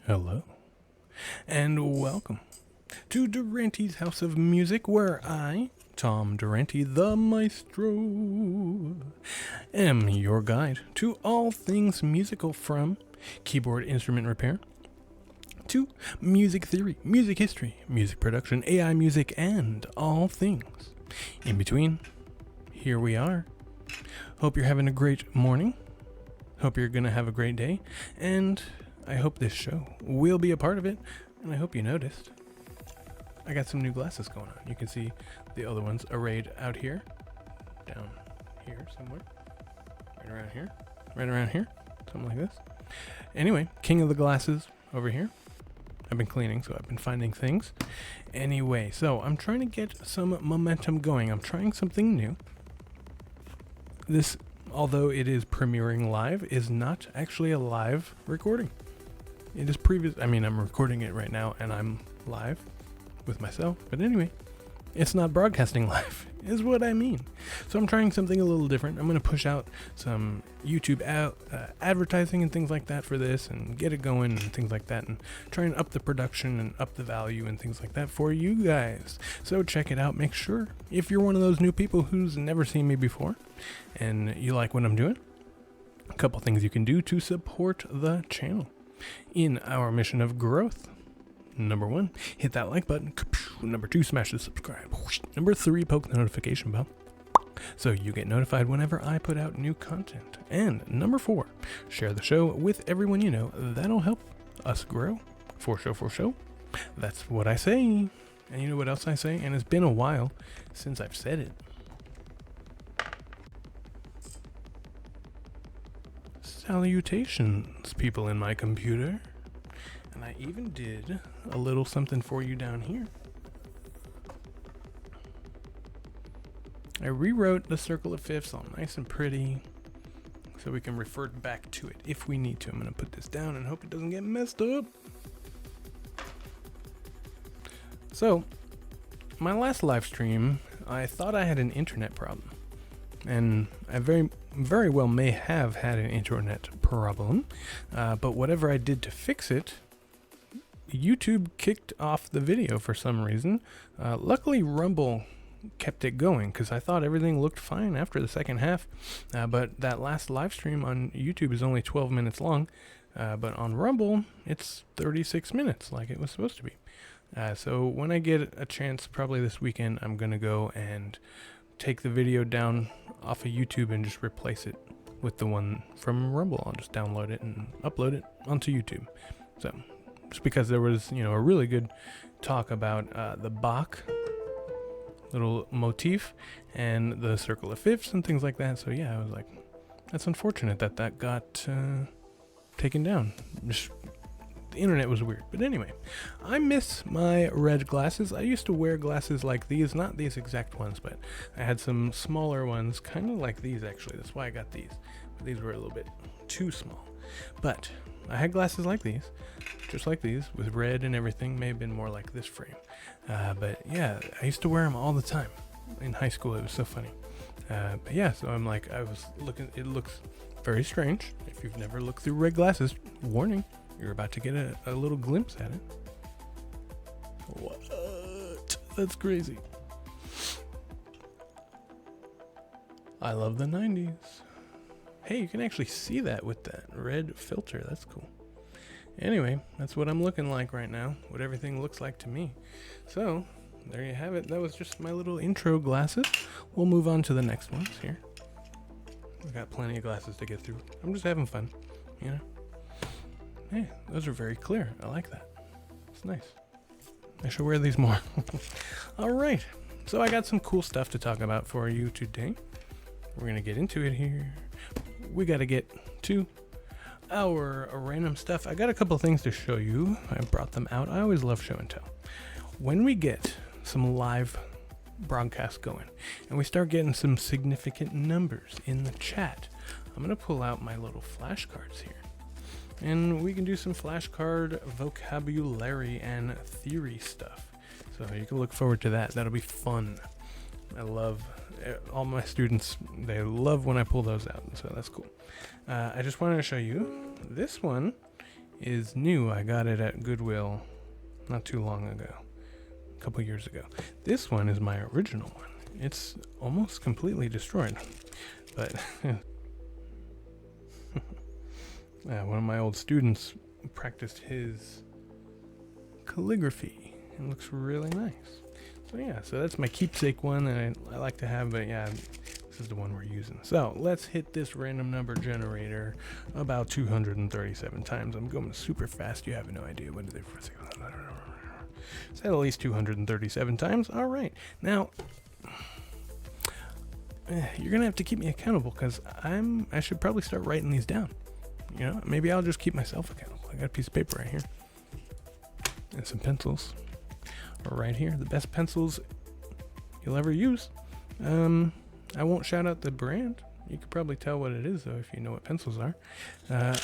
Hello, and welcome to Durante's House of Music, where I, Tom Durante, the maestro, am your guide to all things musical, from keyboard instrument repair to music theory, music history, music production, AI music, and all things in between. Here we are. Hope you're having a great morning. Hope you're going to have a great day. And I hope this show will be a part of it. And I hope you noticed I got some new glasses going on. You can see the other ones arrayed out here, down here somewhere, right around here, something like this. Anyway, king of the glasses over here. I've been cleaning, so I've been finding things. Anyway, so I'm trying to get some momentum going. I'm trying something new. This, although it is premiering live, is not actually a live recording. It is I'm recording it right now and I'm live with myself. But anyway, it's not broadcasting live, is what I mean. So I'm trying something a little different. I'm going to push out some YouTube advertising and things like that for this and get it going and things like that, and try and up the production and up the value and things like that for you guys. So check it out. Make sure, if you're one of those new people who's never seen me before and you like what I'm doing, a couple things you can do to support the channel in our mission of growth. Number 1, hit that like button. Number 2, smash the subscribe. Number 3, poke the notification bell so you get notified whenever I put out new content. And number 4, share the show with everyone you know. That'll help us grow. For show. That's what I say. And you know what else I say? And it's been a while since I've said it. Salutations, people in my computer. And I even did a little something for you down here. I rewrote the circle of fifths all nice and pretty so we can refer back to it if we need to. I'm going to put this down and hope it doesn't get messed up. So, my last live stream, I thought I had an internet problem. And I very well may have had an internet problem. But whatever I did to fix it, YouTube kicked off the video for some reason. Luckily, Rumble kept it going because I thought everything looked fine after the second half. But that last live stream on YouTube is only 12 minutes long. But on Rumble, it's 36 minutes like it was supposed to be. So when I get a chance, probably this weekend, I'm going to go and take the video down off of YouTube and just replace it with the one from Rumble. I'll just download it and upload it onto YouTube. So just because there was, a really good talk about the Bach little motif and the circle of fifths and things like that. So yeah, I was like, that's unfortunate that got taken down. Just the internet was weird. But anyway, I miss my red glasses. I used to wear glasses like these, not these exact ones, but I had some smaller ones, kind of like these actually. That's why I got these. But these were a little bit too small. But I had glasses like these, just like these, with red and everything. May have been more like this frame. But yeah, I used to wear them all the time. In high school, it was so funny. But yeah, so I'm like, I was looking, it looks very strange. If you've never looked through red glasses, warning, you're about to get a little glimpse at it. What? That's crazy. I love the 90s. Hey, you can actually see that with that red filter. That's cool. Anyway, that's what I'm looking like right now. What everything looks like to me. So, there you have it. That was just my little intro glasses. We'll move on to the next ones here. We've got plenty of glasses to get through. I'm just having fun, Hey, those are very clear. I like that. It's nice. I should wear these more. All right. So I got some cool stuff to talk about for you today. We're going to get into it here. We got to get to our random stuff. I got a couple things to show you. I brought them out. I always love show and tell. When we get some live broadcasts going and we start getting some significant numbers in the chat, I'm going to pull out my little flashcards here. And we can do some flashcard vocabulary and theory stuff. So you can look forward to that. That'll be fun. I love all my students. They love when I pull those out. So that's cool. I just wanted to show you. This one is new. I got it at Goodwill not too long ago, a couple years ago. This one is my original one. It's almost completely destroyed, but one of my old students practiced his calligraphy. It looks really nice. So yeah, so that's my keepsake one that I like to have, but yeah, this is the one we're using. So let's hit this random number generator about 237 times. I'm going super fast. You have no idea what it is. It's at least 237 times. All right. Now, you're going to have to keep me accountable because I should probably start writing these down. You know, maybe I'll just keep myself accountable. I got a piece of paper right here and some pencils right here. The best pencils you'll ever use. I won't shout out the brand. You could probably tell what it is, though, if you know what pencils are.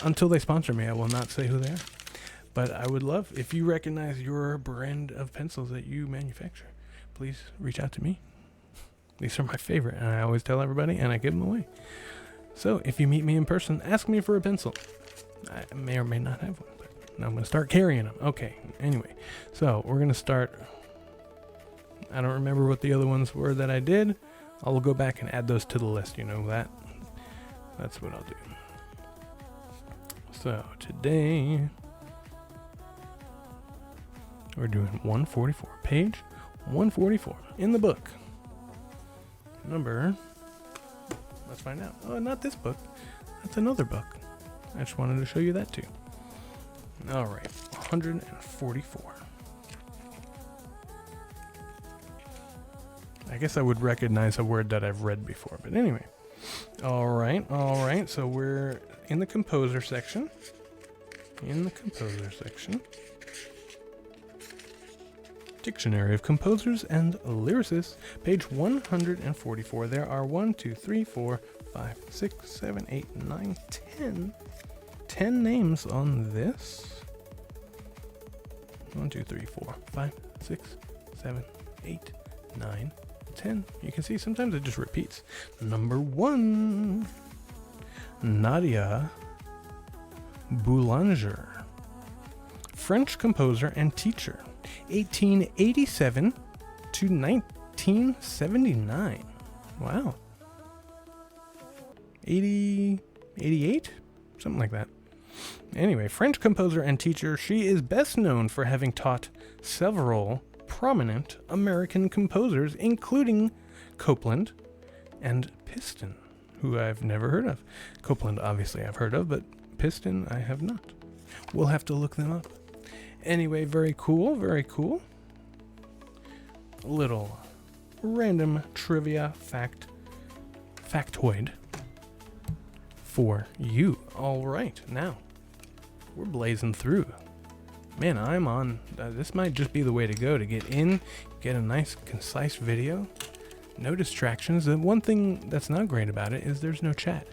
Until they sponsor me, I will not say who they are. But I would love, if you recognize your brand of pencils that you manufacture, please reach out to me. These are my favorite, and I always tell everybody, and I give them away. So if you meet me in person, ask me for a pencil. I may or may not have one, but I'm going to start carrying them. Okay, anyway. So we're going to start. I don't remember what the other ones were that I did. I'll go back and add those to the list, you know that. That's what I'll do. So today we're doing 144, page 144 in the book. Number, let's find out. Oh, not this book. That's another book. I just wanted to show you that too. All right, 144. I guess I would recognize a word that I've read before, but anyway. All right. So we're in the composer section. Dictionary of Composers and Lyricists, page 144. There are 1, 2, 3, 4, 5, 6, 7, 8, 9, 10. 10 names on this. 1, 2, 3, 4, 5, 6, 7, 8, 9, 10. You can see sometimes it just repeats. Number 1, Nadia Boulanger, French composer and teacher, 1887 to 1979. Wow. 88? Something like that. Anyway, French composer and teacher, she is best known for having taught several prominent American composers, including Copland and Piston, who I've never heard of. Copland, obviously, I've heard of, but Piston, I have not. We'll have to look them up. Anyway, very cool, very cool. A little random trivia factoid for you. All right, now we're blazing through. Man, I'm on. This might just be the way to go to get in, get a nice, concise video. No distractions. The one thing that's not great about it is there's no chat.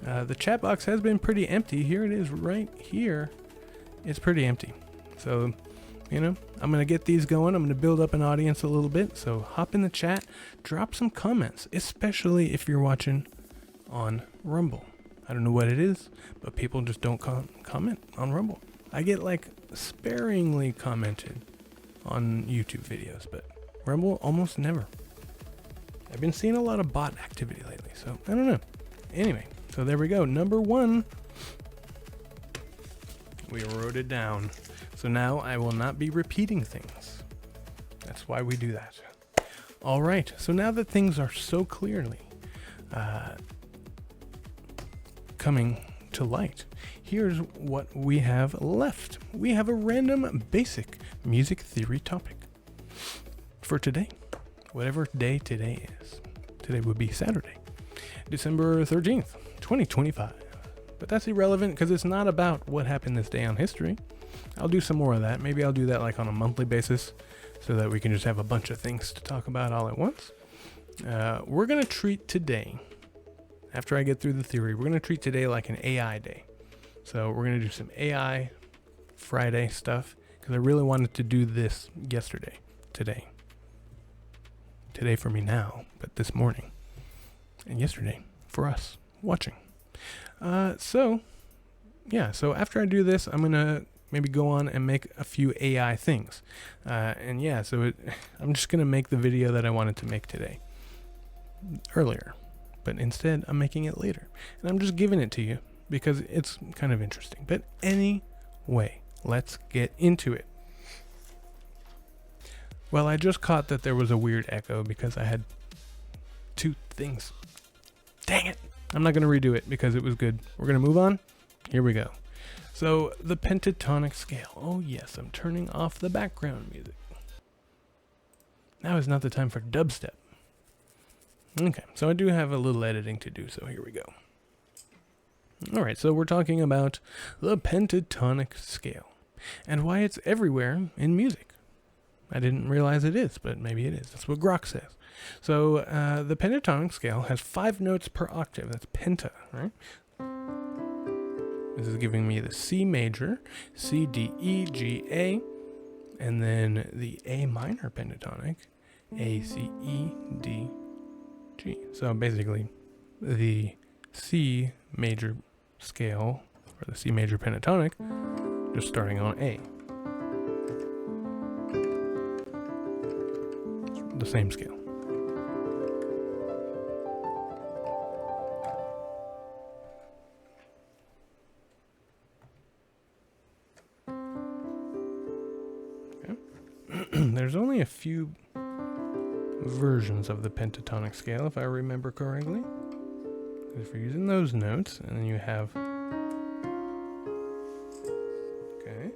The chat box has been pretty empty. Here it is right here. It's pretty empty. So, you know, I'm going to get these going. I'm going to build up an audience a little bit. So hop in the chat, drop some comments, especially if you're watching on Rumble. I don't know what it is, but people just don't comment on Rumble. I get like sparingly commented on YouTube videos, but Rumble almost never. I've been seeing a lot of bot activity lately, so I don't know. Anyway, so there we go. Number 1. We wrote it down. So now I will not be repeating things. That's why we do that. All right, so now that things are so clearly coming to light, here's what we have left. We have a random basic music theory topic for today, whatever day today is. Today would be Saturday, December 13th, 2025. But that's irrelevant because it's not about what happened this day on history. I'll do some more of that. Maybe I'll do that like on a monthly basis so that we can just have a bunch of things to talk about all at once. We're going to treat today, after I get through the theory, we're going to treat today like an AI day. So we're going to do some AI Friday stuff because I really wanted to do this yesterday, today for me now, but this morning, and yesterday for us watching. So yeah, so after I do this, I'm going to maybe go on and make a few AI things. And yeah, so I'm just going to make the video that I wanted to make today earlier. But instead, I'm making it later. And I'm just giving it to you because it's kind of interesting. But anyway, let's get into it. Well, I just caught that there was a weird echo because I had two things. Dang it! I'm not going to redo it because it was good. We're going to move on. Here we go. So, the pentatonic scale. Oh yes, I'm turning off the background music. Now is not the time for dubstep. Okay, so I do have a little editing to do, so here we go. Alright, so we're talking about the pentatonic scale and why it's everywhere in music. I didn't realize it is, but maybe it is. That's what Grok says. So the pentatonic scale has 5 notes per octave. That's penta, right? This is giving me the C major, C, D, E, G, A, and then the A minor pentatonic, A, C, E, D, G. So basically, the C major scale, or the C major pentatonic, just starting on A. It's the same scale. There's only a few versions of the pentatonic scale, if I remember correctly. If you're using those notes, and then you have... Okay.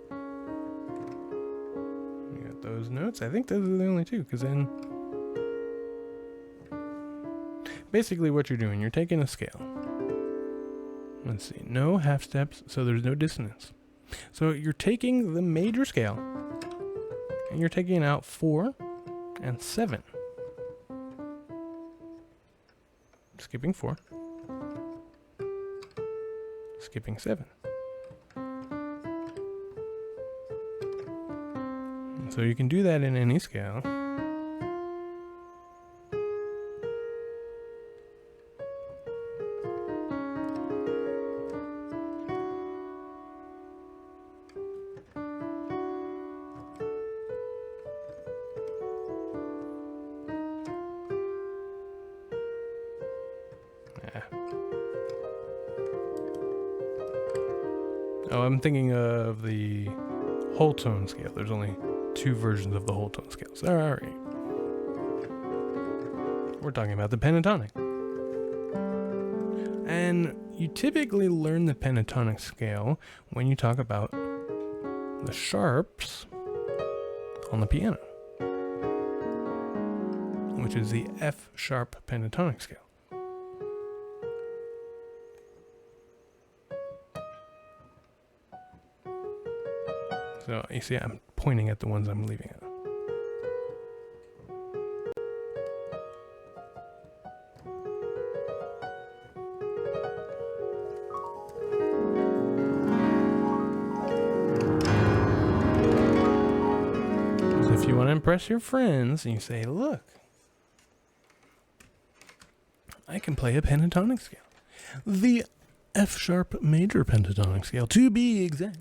You got those notes. I think those are the only two, because then... Basically what you're doing, you're taking a scale. Let's see, no half steps, so there's no dissonance. So you're taking the major scale, and you're taking out 4 and 7. Skipping 4. Skipping 7. And so you can do that in any scale. Oh, I'm thinking of the whole tone scale. There's only 2 versions of the whole tone scale. Sorry. We're talking about the pentatonic. And you typically learn the pentatonic scale when you talk about the sharps on the piano, which is the F sharp pentatonic scale. So you see, I'm pointing at the ones I'm leaving out. So if you want to impress your friends, and you say, look, I can play a pentatonic scale. The F sharp major pentatonic scale, to be exact.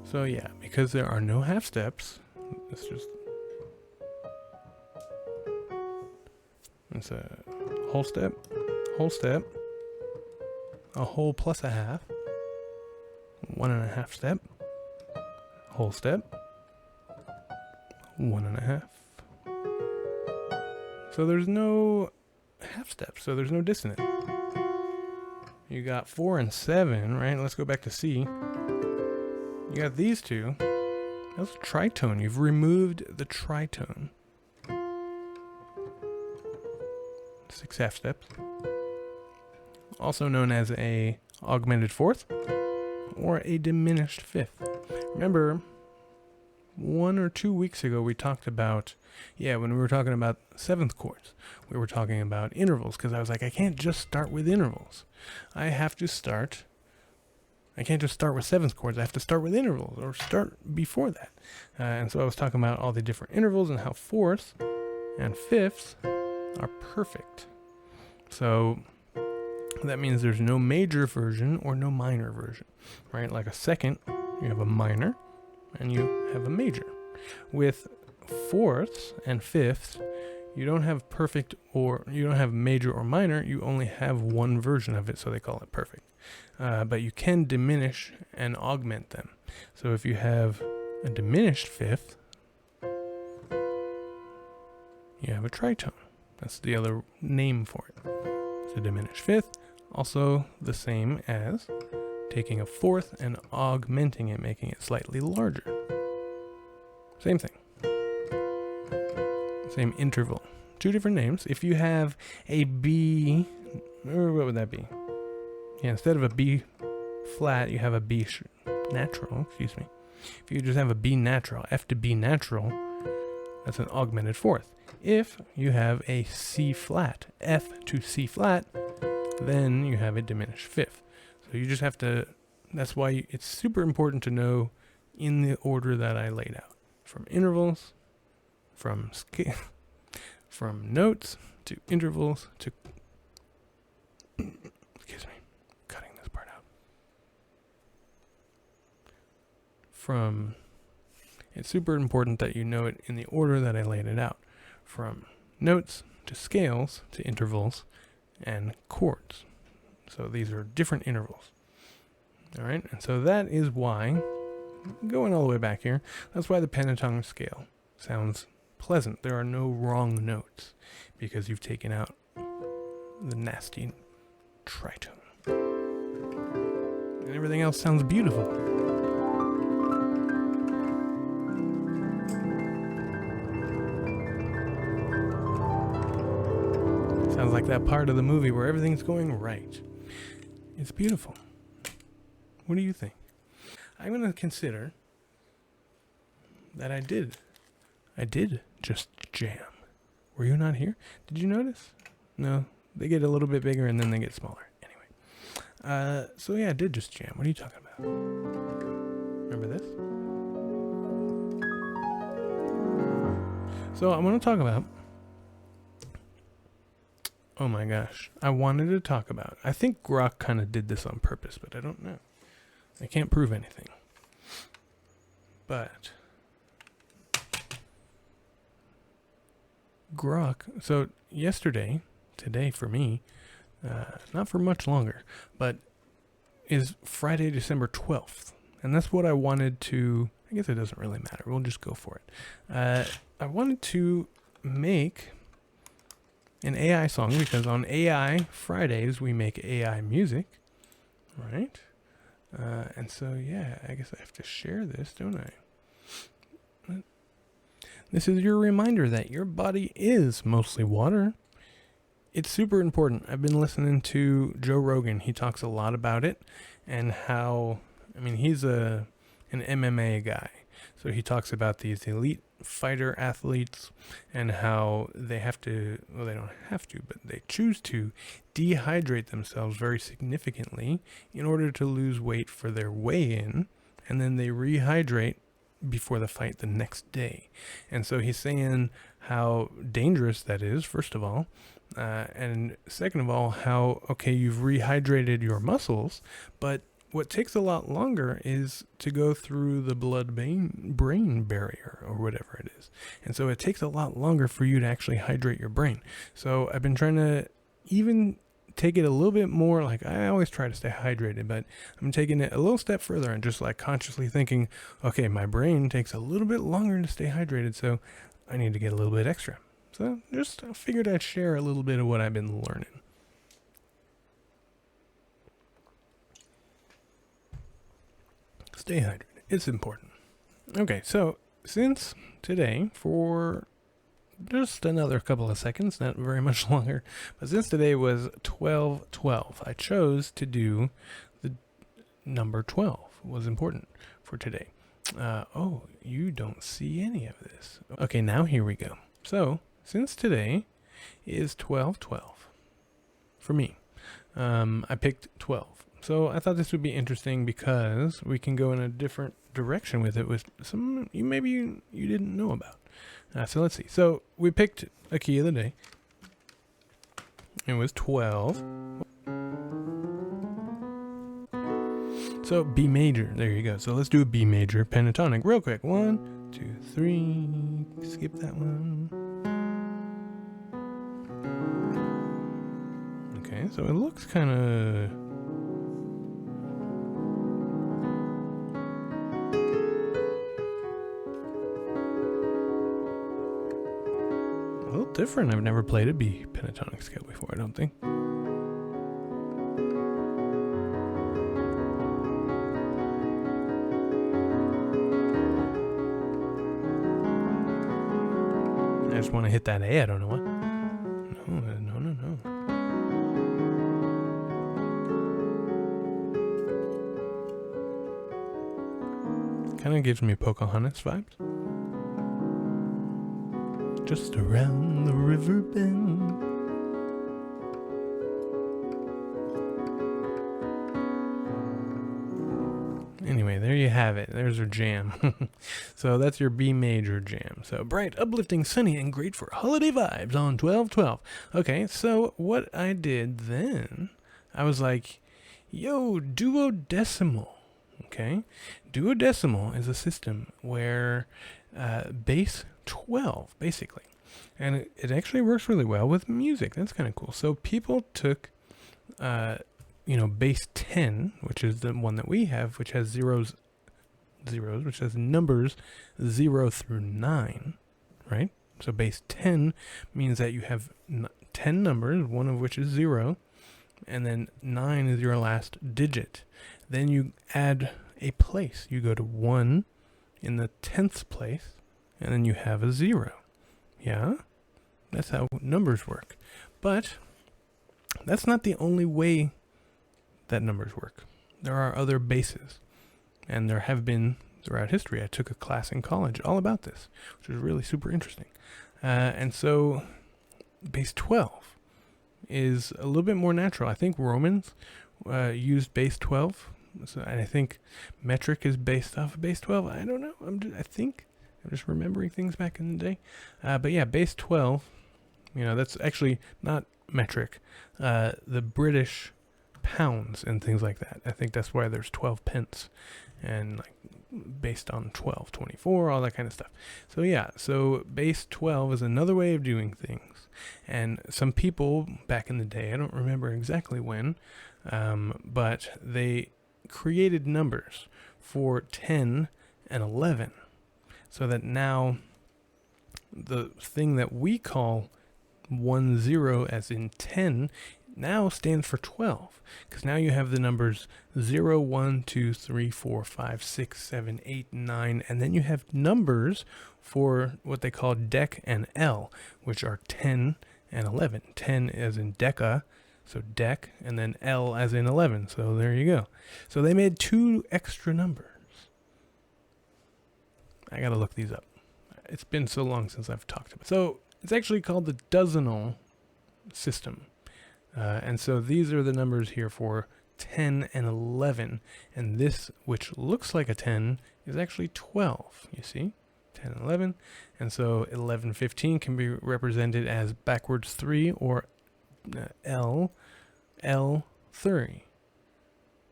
So yeah, because there are no half steps, it's a whole step, a whole plus a half, 1.5 step, whole step, 1.5. So there's no half steps, so there's no dissonance. You got 4 and 7, right? Let's go back to C. You got these two, That's a tritone. You've removed the tritone. 6 half steps. Also known as a augmented fourth or a diminished fifth. Remember, 1 or 2 weeks ago we talked about, when we were talking about seventh chords, we were talking about intervals, because I was like, I can't just start with intervals. I can't just start with seventh chords. I have to start with intervals, or start before that. And so I was talking about all the different intervals and how fourths and fifths are perfect. So that means there's no major version or no minor version, right? Like a second, you have a minor and you have a major. With fourths and fifths, you don't have perfect, or you don't have major or minor, you only have one version of it, so they call it perfect. But you can diminish and augment them. So if you have a diminished fifth, you have a tritone. That's the other name for it. It's a diminished fifth, also the same as taking a fourth and augmenting it, making it slightly larger. Same thing. Same interval. 2 different names. If you have a B, or what would that be? Yeah, instead of a B flat, you have a B natural, excuse me. If you just have a B natural, F to B natural, that's an augmented fourth. If you have a C flat, F to C flat, then you have a diminished fifth. So you just have to, that's why it's super important to know in the order that I laid out. From intervals, from notes, to intervals, to, excuse me, cutting this part out. It's super important that you know it in the order that I laid it out. From notes, to scales, to intervals, and chords. So these are different intervals. All right, and so that is why, going all the way back here, that's why the pentatonic scale sounds pleasant. There are no wrong notes because you've taken out the nasty tritone. And everything else sounds beautiful. Sounds like that part of the movie where everything's going right. It's beautiful. What do you think? I'm going to consider that I did just jam. Were you not here? Did you notice? No, they get a little bit bigger and then they get smaller. Anyway, so yeah, I did just jam. What are you talking about? Remember this? So I'm going to talk about, oh my gosh, I wanted to talk about, I think Grok kind of did this on purpose, but I don't know. I can't prove anything. But Grok, so today for me, not for much longer, but is Friday, December 12th. And that's what I wanted to, I guess it doesn't really matter. We'll just go for it. I wanted to make an AI song because on AI Fridays we make AI music, right? And so, yeah, I guess I have to share this, don't I? This is your reminder that your body is mostly water. It's super important. I've been listening to Joe Rogan. He talks a lot about it and how, I mean, he's an MMA guy. So he talks about these elite fighter athletes and how they have to, well, they don't have to, but they choose to dehydrate themselves very significantly in order to lose weight for their weigh-in, and then they rehydrate before the fight the next day. And so he's saying how dangerous that is, first of all, and second of all, how, okay, you've rehydrated your muscles, but what takes a lot longer is to go through the blood-brain barrier, or whatever it is. And so it takes a lot longer for you to actually hydrate your brain. So I've been trying to even take it a little bit more, like I always try to stay hydrated, but I'm taking it a little step further and just like consciously thinking, okay, my brain takes a little bit longer to stay hydrated, so I need to get a little bit extra. So just figured I'd share a little bit of what I've been learning. Stay hydrated. It's important. Okay, so since today, for just another couple of seconds, not very much longer, but since today was 12/12, I chose to do the number 12 was important for today. Oh, you don't see any of this. Okay, now here we go. So, since today is 12/12 for me, I picked 12. So I thought this would be interesting because we can go in a different direction with it with some you didn't know about. So let's see. So we picked a key of the day. It was 12. So B major. There you go. So let's do a B major pentatonic real quick. 1, 2, 3. Skip that one. Okay, so it looks kind of... a little different. I've never played a B pentatonic scale before, I don't think. I just want to hit that A, I don't know what. No. Kind of gives me Pocahontas vibes. Just around the river bend. Anyway, there you have it. There's our jam. So that's your B major jam. So bright, uplifting, sunny, and great for holiday vibes on 12/12. Okay, so what I did then, I was like, yo, duodecimal. Okay, duodecimal is a system where base 12, basically. And it actually works really well with music. That's kind of cool. So people took, base 10, which is the one that we have, which has zeros, which has numbers 0 through 9, right? So base 10 means that you have 10 numbers, one of which is 0, and then 9 is your last digit. Then you add a place. You go to 1 in the 10th place, and then you have a 0. Yeah? That's how numbers work. But that's not the only way that numbers work. There are other bases, and there have been throughout history. I took a class in college all about this, which was really super interesting. And so base 12 is a little bit more natural. I think Romans used base 12. So, and I think metric is based off of base 12. I don't know. I'm just remembering things back in the day. But yeah, base 12, that's actually not metric. The British pounds and things like that. I think that's why there's 12 pence and like based on 12, 24, all that kind of stuff. So yeah, so base 12 is another way of doing things. And some people back in the day, I don't remember exactly when, but they created numbers for 10 and 11 so that now the thing that we call 10 as in 10 now stands for 12, because now you have the numbers 0, 1, 2, 3, 4, 5, 6, 7, 8, 9, and then you have numbers for what they call dec and L, which are 10 and 11. 10 as in deca, so dec, and then L as in 11. So there you go. So they made 2 extra numbers. I gotta look these up. It's been so long since I've talked about it. So it's actually called the dozenal system. And so these are the numbers here for 10 and 11. And this, which looks like a 10, is actually 12, you see? 10 and 11. And so 11, 15 can be represented as backwards 3 or L 3.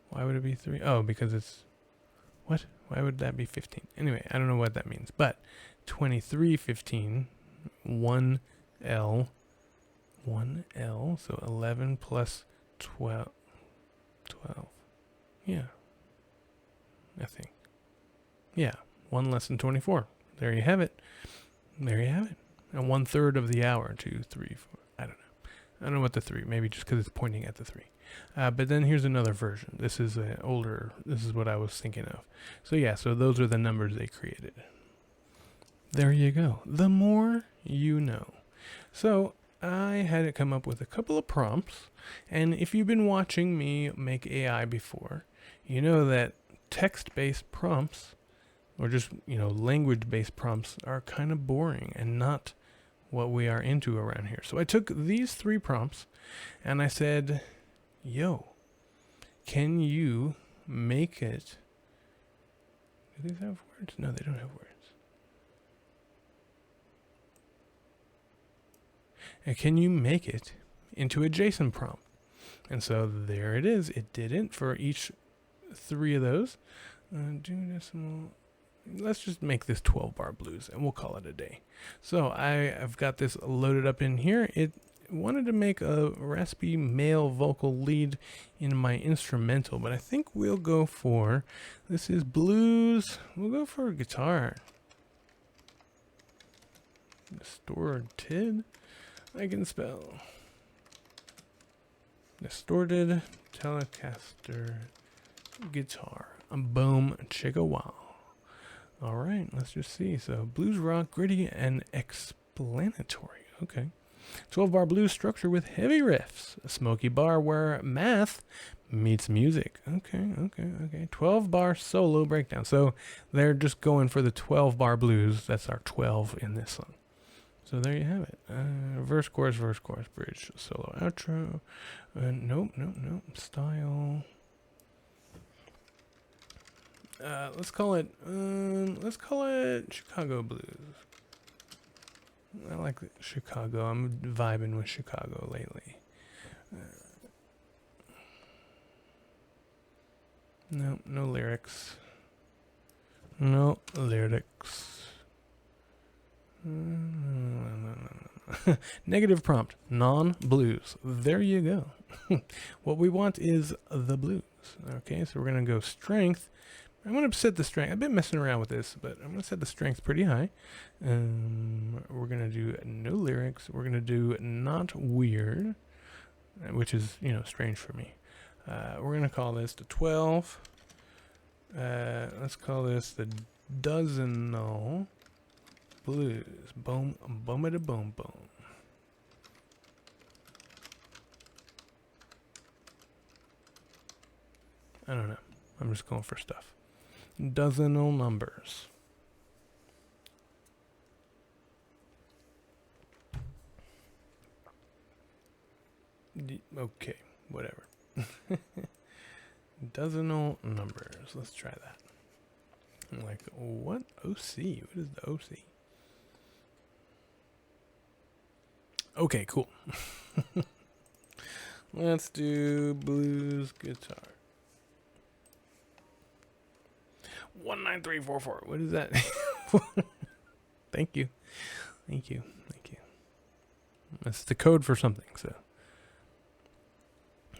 Why would it be 3? Oh, because it's... What? Why would that be 15? Anyway, I don't know what that means. But 23, 15, 1L, so 11 plus 12. Yeah. I think. Yeah. 1 less than 24. There you have it. And 1/3 of the hour. 2, 3, 4. I don't know. I don't know what the 3, maybe just because it's pointing at the 3. But then here's another version. This is older. This is what I was thinking of. So yeah, so those are the numbers they created. There you go. The more you know. So I had it come up with a couple of prompts. And if you've been watching me make AI before, you know that text-based prompts, or just, language-based prompts, are kind of boring and not what we are into around here. So I took these 3 prompts and I said, yo, can you make it? Do these have words? No, they don't have words. And can you make it into a JSON prompt? And so there it is. It didn't for each 3 of those. Do decimal. Let's just make this 12-bar blues and we'll call it a day. So I've got this loaded up in here. It wanted to make a raspy male vocal lead in my instrumental, but I think we'll go for, this is blues, we'll go for a guitar. Distorted, I can spell. Distorted Telecaster guitar. Boom, chicka wow. All right, let's just see. So blues rock, gritty, and explanatory. Okay. 12-bar blues structure with heavy riffs. A smoky bar where math meets music. Okay. 12-bar solo breakdown. So they're just going for the 12-bar blues. That's our 12 in this song. So there you have it. Verse, chorus, bridge, solo, outro. Nope. Style. Let's call it Chicago blues. I like Chicago. I'm vibing with Chicago lately. No lyrics. No lyrics. Negative prompt. Non-blues. There you go. What we want is the blues. Okay, so we're going to go strength. I'm going to set the strength. I've been messing around with this, but I'm going to set the strength pretty high. We're going to do no lyrics. We're going to do not weird, which is, strange for me. We're going to call this the 12. Let's call this the dozenal blues. Boom, boom, boom, boom. I don't know. I'm just going for stuff. Dozenal numbers. Okay, whatever. Dozenal numbers. Let's try that. I'm like, what? OC? What is the OC? Okay, cool. Let's do blues guitar. 19344. What is that? Thank you. That's the code for something, so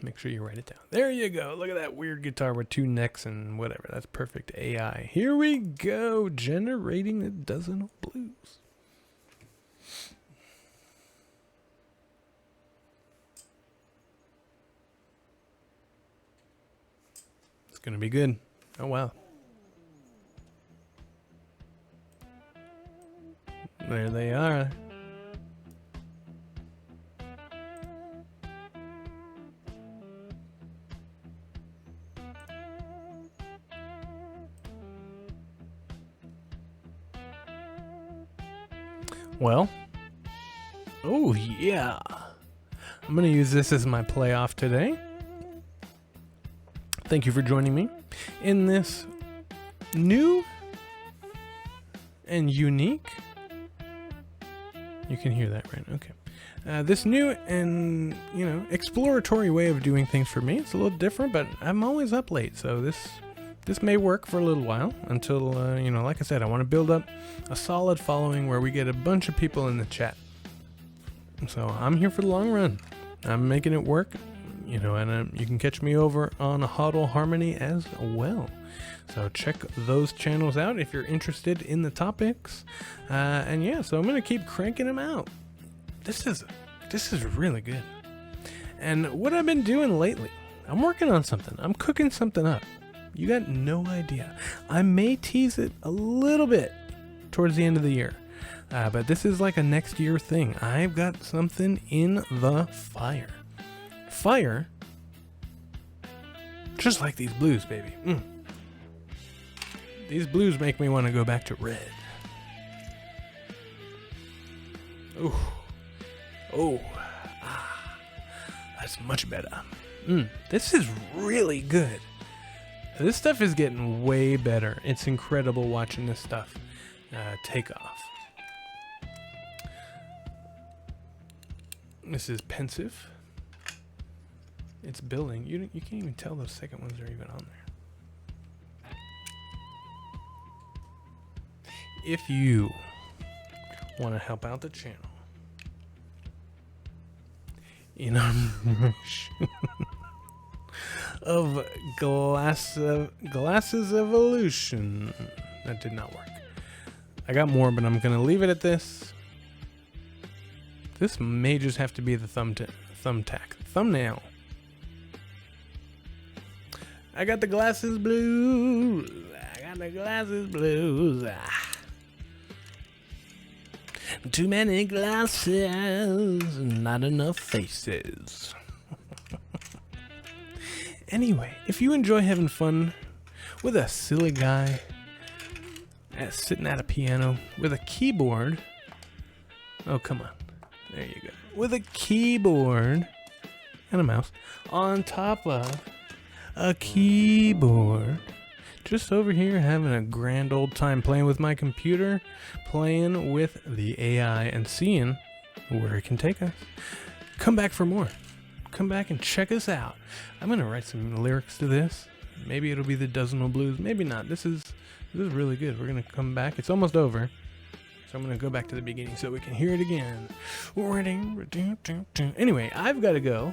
make sure you write it down. There you go. Look at that weird guitar with 2 necks and whatever. That's perfect AI. Here we go. Generating a dozen blues. It's going to be good. Oh, wow. There they are. Well, oh yeah. I'm going to use this as my playoff today. Thank you for joining me in this new and unique. You can hear that, right? Okay. This new and, exploratory way of doing things for me. It's a little different, but I'm always up late, so this may work for a little while until, like I said, I want to build up a solid following where we get a bunch of people in the chat. So I'm here for the long run. I'm making it work, and you can catch me over on Hodl Harmony as well. So check those channels out if you're interested in the topics. And yeah, so I'm going to keep cranking them out. This is really good. And what I've been doing lately, I'm working on something. I'm cooking something up. You got no idea. I may tease it a little bit towards the end of the year. But this is like a next year thing. I've got something in the fire. Fire, just like these blues, baby. These blues make me want to go back to red. That's much better. This is really good. This stuff is getting way better. It's incredible watching this stuff take off. This is pensive. It's building. You can't even tell those second ones are even on there. If you want to help out the channel in our mission of Glasses Evolution. That did not work. I got more, but I'm going to leave it at this. This may just have to be the thumbnail. I got the glasses blues. Too many glasses, not enough faces. Anyway, if you enjoy having fun with a silly guy sitting at a piano with a keyboard, oh come on, there you go, with a keyboard and a mouse on top of a keyboard, just over here having a grand old time playing with my computer, playing with the AI and seeing where it can take us. Come back for more. Come back and check us out. I'm gonna write some lyrics to this. Maybe it'll be the Dozenal Blues. Maybe not. This is really good. We're gonna come back. It's almost over, so I'm gonna go back to the beginning so we can hear it again. Anyway, I've got to go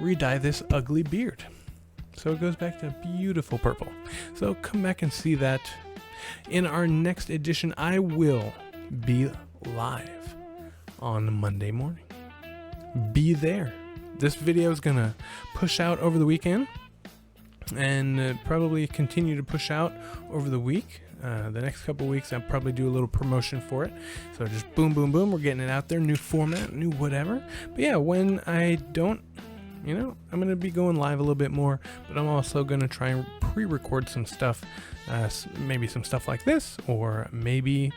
re-dye this ugly beard, so it goes back to beautiful purple. So come back and see that in our next edition. I will be live on Monday morning. Be there. This video is gonna push out over the weekend and probably continue to push out over the week. The next couple weeks I'll probably do a little promotion for it. So just boom, boom, boom, we're getting it out there. New format, new whatever. But yeah, when I don't, I'm going to be going live a little bit more, but I'm also going to try and pre-record some stuff, maybe some stuff like this, or maybe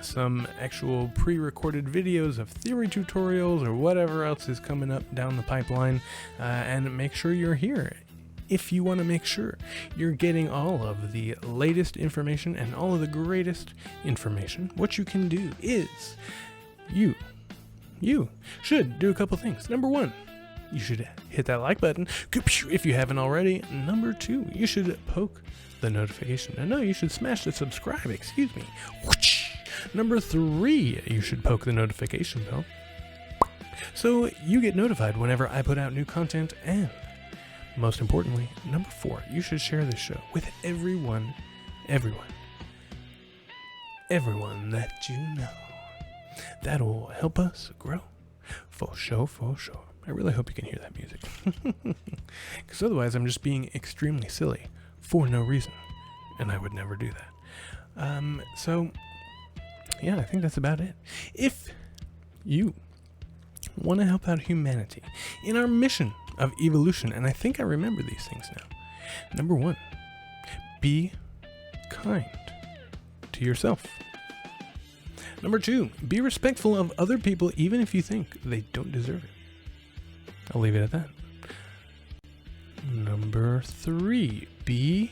some actual pre-recorded videos of theory tutorials or whatever else is coming up down the pipeline, and make sure you're here. If you want to make sure you're getting all of the latest information and all of the greatest information, what you can do is you should do a couple things. Number one, you should hit that like button if you haven't already. Number two, you should poke the notification. No, you should smash the subscribe, excuse me. Number three, you should poke the notification bell so you get notified whenever I put out new content. And most importantly, number four, you should share this show with everyone that you know. That'll help us grow. For sure. I really hope you can hear that music. Because otherwise I'm just being extremely silly for no reason. And I would never do that. So, yeah, I think that's about it. If you want to help out humanity in our mission of evolution, and I think I remember these things now. Number one, be kind to yourself. Number two, be respectful of other people even if you think they don't deserve it. I'll leave it at that. Number three, be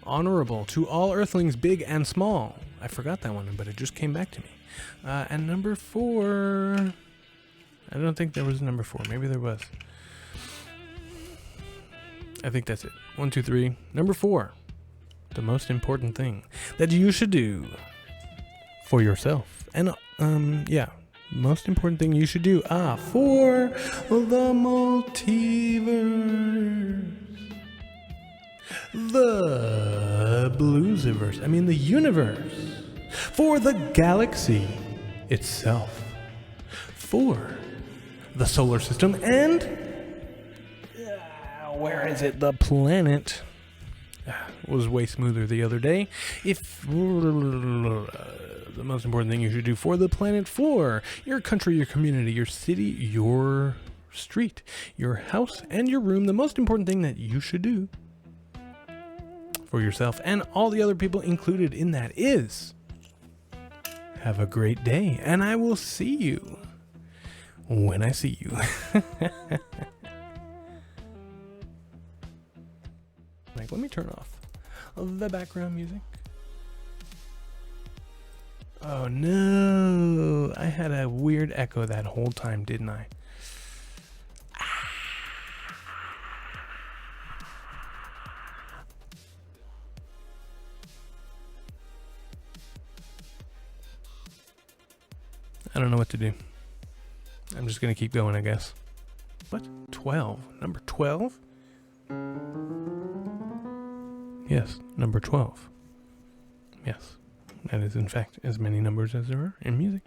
honorable to all earthlings, big and small. I forgot that one, but it just came back to me. And number four, I don't think there was a number four. Maybe there was. I think that's it. 1, 2, 3. Number four, the most important thing that you should do for yourself. And, most important thing you should do, for the multiverse. The bluesiverse. The universe. For the galaxy itself. For the solar system, and where is it? The planet was way smoother the other day. If the most important thing you should do for the planet, for your country, your community, your city, your street, your house, and your room, the most important thing that you should do for yourself and all the other people included in that is have a great day, and I will see you when I see you. Like, let me turn off the background music. Oh no, I had a weird echo that whole time, didn't I? I don't know what to do. I'm just gonna keep going, I guess. What? 12? Number 12? Yes, number 12. Yes, that is in fact as many numbers as there are in music.